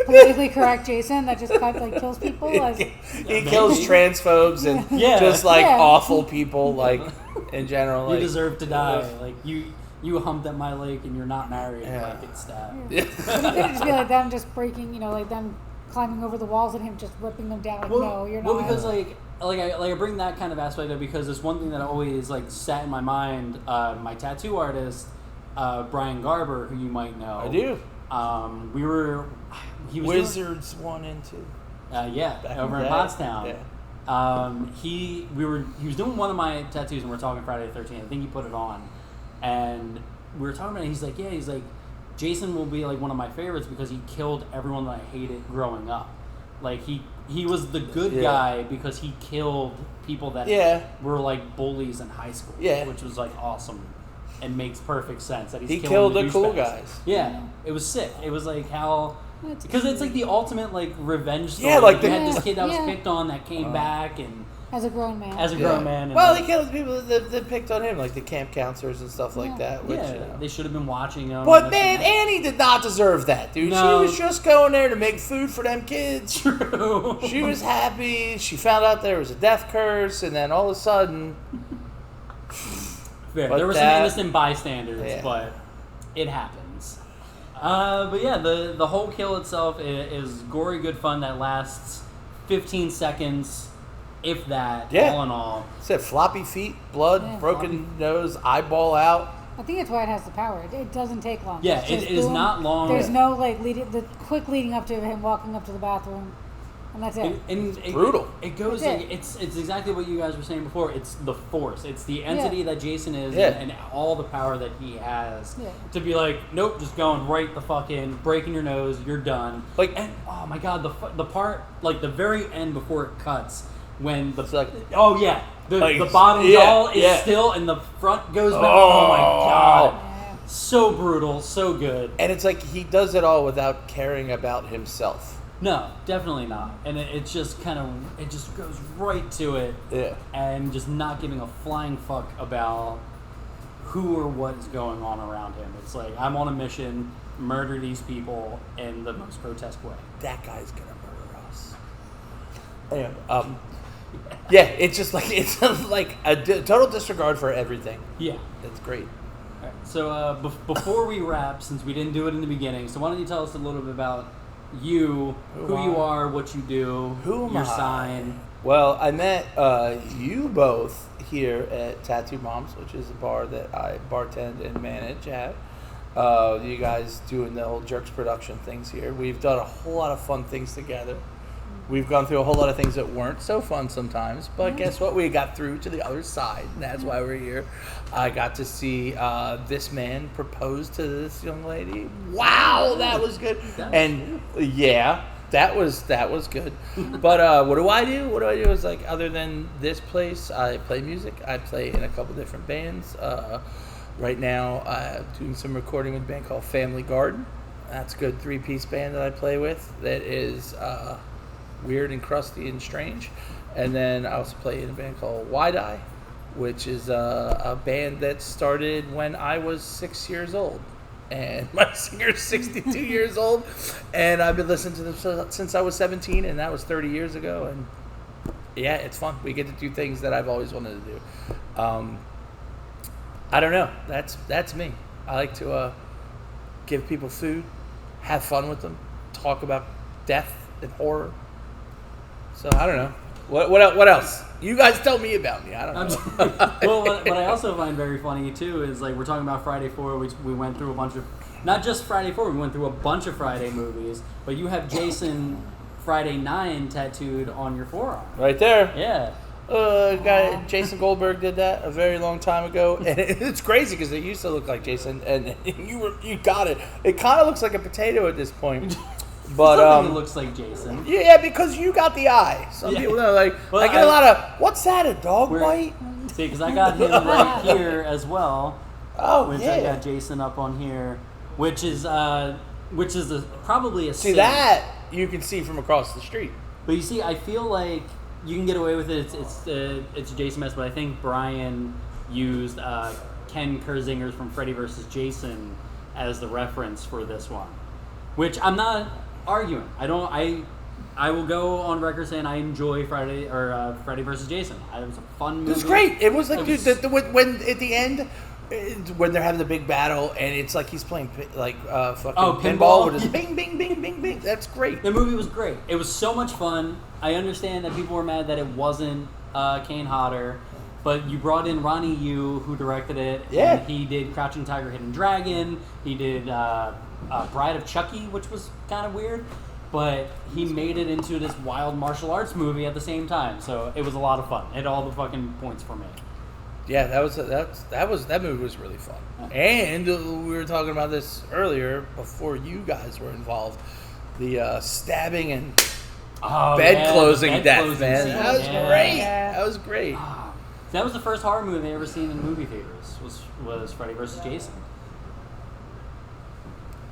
Speaker 4: politically correct Jason that just like kills people? Like,
Speaker 3: He kills transphobes and
Speaker 2: Yeah.
Speaker 3: just like
Speaker 4: Yeah.
Speaker 3: awful people, like in general.
Speaker 2: You
Speaker 3: Like,
Speaker 2: deserve to die. Like, you humped at my lake and you're not married.
Speaker 3: Yeah.
Speaker 2: Like, it's stabbed.
Speaker 4: but it could just be like them just breaking, like them climbing over the walls and him just ripping them down. Like, no, you're not.
Speaker 2: Well, because I bring that kind of aspect up because it's one thing that always like sat in my mind. My tattoo artist, Brian Garber, who you might know.
Speaker 3: I do.
Speaker 2: He was
Speaker 3: Wizards 1 and 2.
Speaker 2: yeah, over in
Speaker 3: day.
Speaker 2: Pottstown.
Speaker 3: Yeah.
Speaker 2: He was doing one of my tattoos and we were talking Friday the 13th. I think he put it on, and we were talking about it. He's like, Jason will be like one of my favorites because he killed everyone that I hated growing up. Like he was the good guy because he killed people that were like bullies in high school.
Speaker 3: Yeah.
Speaker 2: Which was like awesome and makes perfect sense that he's
Speaker 3: He
Speaker 2: killing
Speaker 3: killed the cool
Speaker 2: douchebags.
Speaker 3: guys.
Speaker 2: Yeah, it was sick. It was like how. Because it's like the ultimate like revenge story.
Speaker 3: Yeah, like
Speaker 2: you
Speaker 3: the-
Speaker 2: had this kid that was
Speaker 4: Yeah.
Speaker 2: picked on that came back and
Speaker 4: as a grown man.
Speaker 2: as a grown man. And
Speaker 3: Well,
Speaker 2: like,
Speaker 3: he killed the people that picked on him, like the camp counselors and stuff like that. Which,
Speaker 2: they should have been watching him.
Speaker 3: But
Speaker 2: and
Speaker 3: man,
Speaker 2: this and
Speaker 3: Annie did not deserve that, dude.
Speaker 2: No.
Speaker 3: She was just going there to make food for them kids.
Speaker 2: that. True.
Speaker 3: She was happy. She found out there was a death curse, and then all of a sudden,
Speaker 2: Fair.
Speaker 3: But
Speaker 2: There were some
Speaker 3: that-
Speaker 2: innocent bystanders,
Speaker 3: Yeah.
Speaker 2: but it happens. But yeah, the whole kill itself is gory good fun that lasts 15 seconds, if that.
Speaker 3: Yeah.
Speaker 2: All in all.
Speaker 3: said floppy feet, blood,
Speaker 4: Yeah,
Speaker 3: broken nose, eyeball out.
Speaker 4: I think that's why it has the power. It doesn't take long.
Speaker 2: Yeah,
Speaker 4: It's
Speaker 2: it
Speaker 4: just
Speaker 2: is
Speaker 4: boom.
Speaker 2: not long.
Speaker 4: There's no like the quick leading up to him walking up to the bathroom, and that's it.
Speaker 3: Brutal.
Speaker 2: It goes.
Speaker 4: That's
Speaker 2: Like,
Speaker 4: it.
Speaker 2: it's exactly what you guys were saying before. It's the force. It's the entity that Jason is,
Speaker 3: Yeah.
Speaker 2: and all the power that he has
Speaker 4: Yeah.
Speaker 2: to be like, nope, just going right the fuck in, breaking your nose, you're done.
Speaker 3: Like-
Speaker 2: and oh my god, the part like the very end before it cuts when the
Speaker 3: It's like-
Speaker 2: oh yeah
Speaker 3: Like,
Speaker 2: the bottom
Speaker 3: yeah,
Speaker 2: jaw is
Speaker 3: yeah.
Speaker 2: still and the front goes back. Oh my god,
Speaker 4: Yeah.
Speaker 2: so brutal, so good.
Speaker 3: And it's like he does it all without caring about himself.
Speaker 2: No, definitely not. And it's just kind of, it just goes right to it
Speaker 3: Yeah.
Speaker 2: and just not giving a flying fuck about who or what is going on around him. It's like, I'm on a mission, murder these people in the most grotesque way.
Speaker 3: That guy's gonna murder us. Anyway, yeah, it's just like it's like a total disregard for everything.
Speaker 2: Yeah.
Speaker 3: It's great.
Speaker 2: All right. So before we wrap, since we didn't do it in the beginning, so why don't you tell us a little bit about you, who you are, what you do,
Speaker 3: Who am
Speaker 2: your
Speaker 3: I?
Speaker 2: sign.
Speaker 3: Well, I met you both here at Tattoo Moms, which is a bar that I bartend and manage at. You guys doing the whole Jerks production things here. We've done a whole lot of fun things together. We've gone through a whole lot of things that weren't so fun sometimes, but guess what? We got through to the other side, and that's why we're here. I got to see this man propose to this young lady. Wow, that was good. And yeah, that was good. But what do I do? What do I do is like, other than this place, I play music. I play in a couple different bands. Right now, I'm doing some recording with a band called Family Garden. That's a good 3-piece band that I play with. That is weird and crusty and strange. And then I also play in a band called Wide-Eye, which is a band that started when I was 6 years old. And my singer's 62 years old. And I've been listening to them since I was 17, and that was 30 years ago. And yeah, it's fun. We get to do things that I've always wanted to do. I don't know. That's me. I like to give people food, have fun with them, talk about death and horror. So I don't know. What else? You guys tell me about me. I don't know.
Speaker 2: Well, what I also find very funny too is like we're talking about Friday 4. We went through a bunch of, not just Friday 4. We went through a bunch of Friday movies. But you have Jason Friday 9 tattooed on your forearm.
Speaker 3: Right there.
Speaker 2: Yeah.
Speaker 3: Guy Jason Goldberg did that a very long time ago, and it's crazy because it used to look like Jason, and you got it. It kind of looks like a potato at this point. But
Speaker 2: it looks like Jason.
Speaker 3: Yeah, because you got the eye. Some people know, like,
Speaker 2: well,
Speaker 3: I get a lot of, what's that, a dog bite?
Speaker 2: See, because I got him right here as well.
Speaker 3: Oh,
Speaker 2: which
Speaker 3: yeah.
Speaker 2: I got Jason up on here, which is probably a
Speaker 3: See,
Speaker 2: sin.
Speaker 3: that you can see from across the street.
Speaker 2: But you see, I feel like you can get away with it. It's a Jason mess, but I think Brian used Ken Kersinger's from Freddy vs. Jason as the reference for this one, which I'm not arguing. I will go on record saying I enjoy Freddy vs. Jason. It was a fun movie.
Speaker 3: It was great. It was like,
Speaker 2: It was-
Speaker 3: dude, when at the end, when they're having the big battle, and it's like he's playing like fucking pinball with his bing, bing, bing, bing, bing. That's great.
Speaker 2: The movie was great. It was so much fun. I understand that people were mad that it wasn't Kane Hodder, but you brought in Ronnie Yu, who directed it.
Speaker 3: Yeah.
Speaker 2: And he did Crouching Tiger, Hidden Dragon. He did Bride of Chucky, which was kind of weird. But he made it into this wild martial arts movie at the same time. So it was a lot of fun. It had all the fucking points for me.
Speaker 3: Yeah, that movie was really fun. And we were talking about this earlier before you guys were involved. The stabbing and bed closing death, man.
Speaker 2: scene.
Speaker 3: That was
Speaker 2: Yeah.
Speaker 3: great.
Speaker 4: Yeah.
Speaker 3: That was great.
Speaker 2: That was the first horror movie I ever seen in movie theaters. Was Freddy vs. Jason.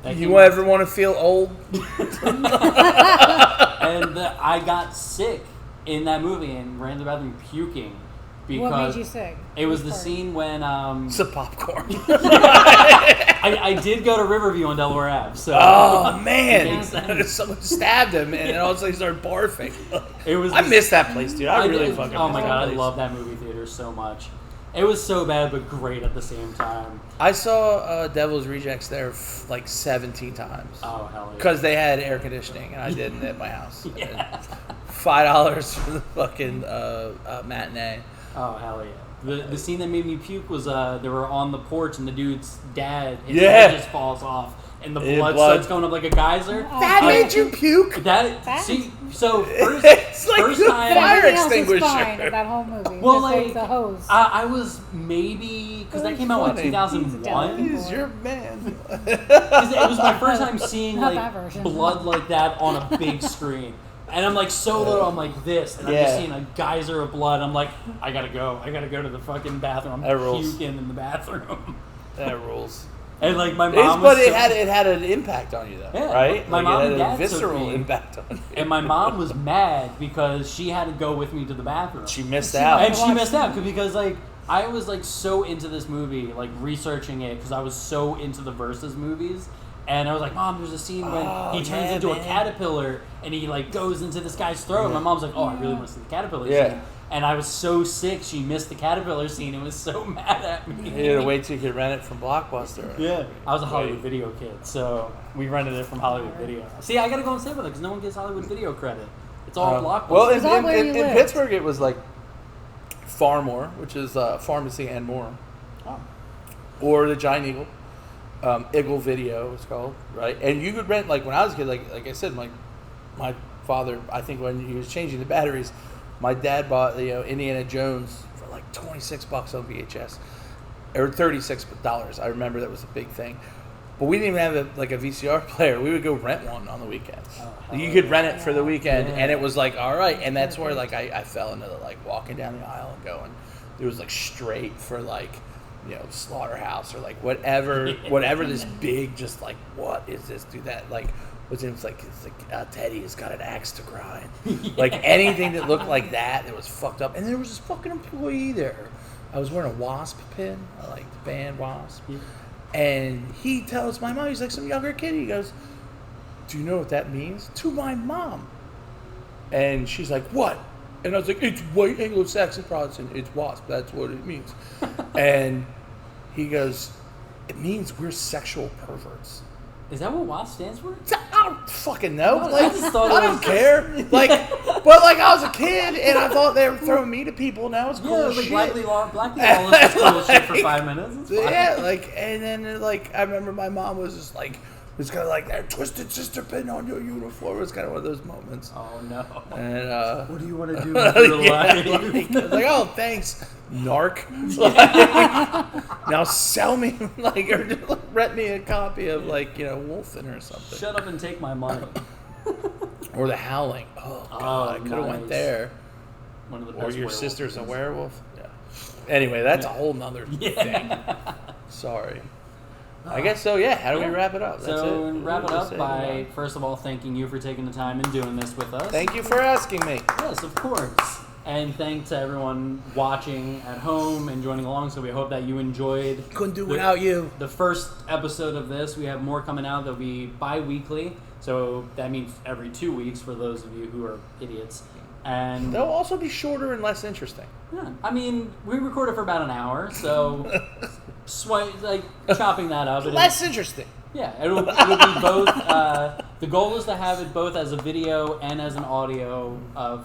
Speaker 2: That
Speaker 3: You
Speaker 2: came out-
Speaker 3: ever want to feel old?
Speaker 2: And I got sick in that movie and ran to the bathroom puking because
Speaker 4: What made you sick?
Speaker 2: it was
Speaker 4: Which
Speaker 2: the
Speaker 4: part?
Speaker 2: scene when
Speaker 3: Some popcorn.
Speaker 2: I did go to Riverview on Delaware Ave. So
Speaker 3: Oh
Speaker 2: It
Speaker 3: man!
Speaker 2: makes sense.
Speaker 3: Someone stabbed him, and then all of a sudden he started barfing.
Speaker 2: it was.
Speaker 3: I miss that place, dude. I really
Speaker 2: did-
Speaker 3: fucking.
Speaker 2: Oh
Speaker 3: miss
Speaker 2: my
Speaker 3: that
Speaker 2: god, I
Speaker 3: place.
Speaker 2: love that movie theater so much. It was so bad but great at the same time.
Speaker 3: I saw Devil's Rejects there like 17 times
Speaker 2: Oh hell yeah!
Speaker 3: because they had air conditioning, and I didn't at my house.
Speaker 2: Yeah.
Speaker 3: $5 for the fucking matinee.
Speaker 2: Oh hell yeah! The scene that made me puke was they were on the porch and the dude's dad, his
Speaker 3: Yeah.
Speaker 2: head just falls off and the
Speaker 3: Yeah,
Speaker 2: blood
Speaker 3: blood.
Speaker 2: starts going up like a geyser.
Speaker 3: That made you puke?
Speaker 2: That
Speaker 4: That-
Speaker 2: see so first
Speaker 3: It's like
Speaker 2: first
Speaker 3: the
Speaker 2: time
Speaker 3: fire
Speaker 4: Everything else was
Speaker 3: extinguisher.
Speaker 4: fine in that whole movie.
Speaker 2: Well,
Speaker 4: Just
Speaker 2: like,
Speaker 4: the hose.
Speaker 2: I was maybe because that came out in
Speaker 3: Funny.
Speaker 2: 2001.
Speaker 3: He's your man.
Speaker 2: 'Cause it was my first time seeing
Speaker 4: Not
Speaker 2: like
Speaker 4: that version.
Speaker 2: blood like that on a big screen. And I'm like so little, I'm like this, and I'm just
Speaker 3: Yeah.
Speaker 2: seeing a geyser of blood. I'm like, I gotta go to the fucking bathroom.
Speaker 3: That
Speaker 2: I'm
Speaker 3: rules.
Speaker 2: puking in the bathroom.
Speaker 3: That rules.
Speaker 2: And like my mom
Speaker 3: But
Speaker 2: was
Speaker 3: it
Speaker 2: so-
Speaker 3: had an impact on you though,
Speaker 2: Yeah,
Speaker 3: right?
Speaker 2: my
Speaker 3: Like,
Speaker 2: mom
Speaker 3: it
Speaker 2: and
Speaker 3: had a
Speaker 2: dad took
Speaker 3: visceral
Speaker 2: me.
Speaker 3: impact on you.
Speaker 2: And my mom was mad because she had to go with me to the bathroom.
Speaker 3: She missed
Speaker 4: She
Speaker 3: out.
Speaker 2: And she missed out because like I was like so into this movie, like researching it because I was so into the Versus movies. And I was like, Mom, there's a scene when he turns
Speaker 3: yeah,
Speaker 2: into a
Speaker 3: man.
Speaker 2: caterpillar and he like goes into this guy's throat. And my mom's like, oh, I really want to see the caterpillar
Speaker 3: Yeah.
Speaker 2: scene. And I was so sick, she missed the caterpillar scene and was so mad at me.
Speaker 3: You had to wait till you could rent it from Blockbuster.
Speaker 2: Yeah, I was a Hollywood
Speaker 3: Right.
Speaker 2: Video kid, so we rented it from Hollywood Video. See, I gotta go and say with it because no one gives Hollywood Video credit. It's all Blockbuster.
Speaker 3: Well,
Speaker 4: It's all where you
Speaker 3: in
Speaker 4: lived.
Speaker 3: Pittsburgh, it was like Farmore, which is Pharmacy and More,
Speaker 2: Oh.
Speaker 3: or the Giant Eagle. Eagle Video was called, right? And you could rent, like when I was a kid, like I said, my father, I think when he was changing the batteries, my dad bought Indiana Jones for like $26 on VHS, or $36. I remember that was a big thing. But we didn't even have a VCR player. We would go rent one on the weekends.
Speaker 2: Oh,
Speaker 3: You
Speaker 2: hell
Speaker 3: could
Speaker 2: yeah.
Speaker 3: rent it for the weekend,
Speaker 2: Yeah.
Speaker 3: and it was like, all right. And that's where like I fell into the like walking down the aisle and going. It was like straight for like, Slaughterhouse or like whatever this big, just like, what is this? Do that like It's like Teddy has got an axe to grind. Like anything that looked like that was fucked up. And there was this fucking employee there. I was wearing a Wasp pin. I like the band Wasp. Yeah. And he tells my mom, he's like some younger kid. He goes, "Do you know what that means?" To my mom. And she's like, "What?" And I was like, "It's white Anglo-Saxon Protestant. It's Wasp. That's what it means." And he goes, "It means we're sexual perverts."
Speaker 2: Is that what WASP stands for?
Speaker 3: I don't fucking know.
Speaker 2: No,
Speaker 3: like,
Speaker 2: I just thought
Speaker 3: I don't care. Like, but like I was a kid and I thought they were throwing me to people. Now it's cool
Speaker 2: Yeah, it was
Speaker 3: shit.
Speaker 2: like Black Lawless was cool shit for 5 minutes. It's fine.
Speaker 3: Yeah, like, and then like I remember my mom was just like, it's kind of like that twisted sister pin on your uniform. It was kind of one of those moments.
Speaker 2: Oh no.
Speaker 3: And
Speaker 2: what do you want to do with your life?
Speaker 3: Like, I was like, "Oh, thanks, narc." Like, now sell me, like, or just rent me a copy of, like, Wolfen or something.
Speaker 2: Shut up and take my money.
Speaker 3: Or The Howling. Oh God, I could have went there.
Speaker 2: One of the
Speaker 3: Or
Speaker 2: best
Speaker 3: Your
Speaker 2: werewolf
Speaker 3: Sister's a
Speaker 2: movies.
Speaker 3: Werewolf. Yeah. Anyway, that's a whole nother thing. Sorry. I guess so. Yeah. How do we wrap it up? That's
Speaker 2: So
Speaker 3: it.
Speaker 2: wrap it up by
Speaker 3: Goodbye.
Speaker 2: first of all thanking you for taking the time and doing this with us.
Speaker 3: Thank you for asking me.
Speaker 2: Yes, of course. And thanks to everyone watching at home and joining along. So we hope that you enjoyed.
Speaker 3: Couldn't do without you.
Speaker 2: The first episode of this. We have more coming out. They'll be bi-weekly. So that means every 2 weeks for those of you who are idiots. And
Speaker 3: They'll also be shorter and less interesting.
Speaker 2: yeah, I mean, we recorded for about an hour, so chopping that up.
Speaker 3: Less interesting.
Speaker 2: Yeah, it'll be both. The goal is to have it both as a video and as an audio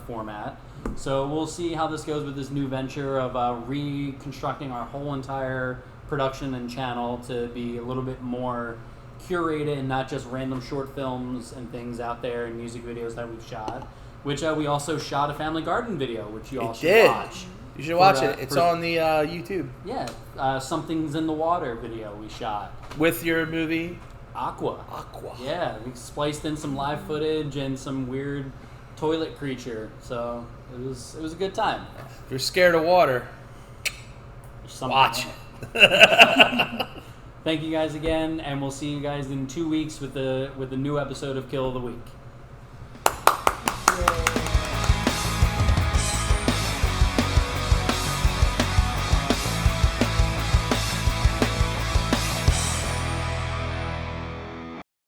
Speaker 2: format. So we'll see how this goes with this new venture of reconstructing our whole entire production and channel to be a little bit more curated and not just random short films and things out there and music videos that we've shot. Which we also shot a Family Garden video, which you all should watch.
Speaker 3: You should watch it. It's on the YouTube.
Speaker 2: Yeah, Something's in the Water video we shot.
Speaker 3: With your movie?
Speaker 2: Aqua.
Speaker 3: Aqua.
Speaker 2: Yeah, we spliced in some live footage and some weird toilet creature. So it was a good time.
Speaker 3: If you're scared of water, watch it.
Speaker 2: Thank you guys again, and we'll see you guys in 2 weeks with the new episode of Kill of the Week.
Speaker 4: Yeah.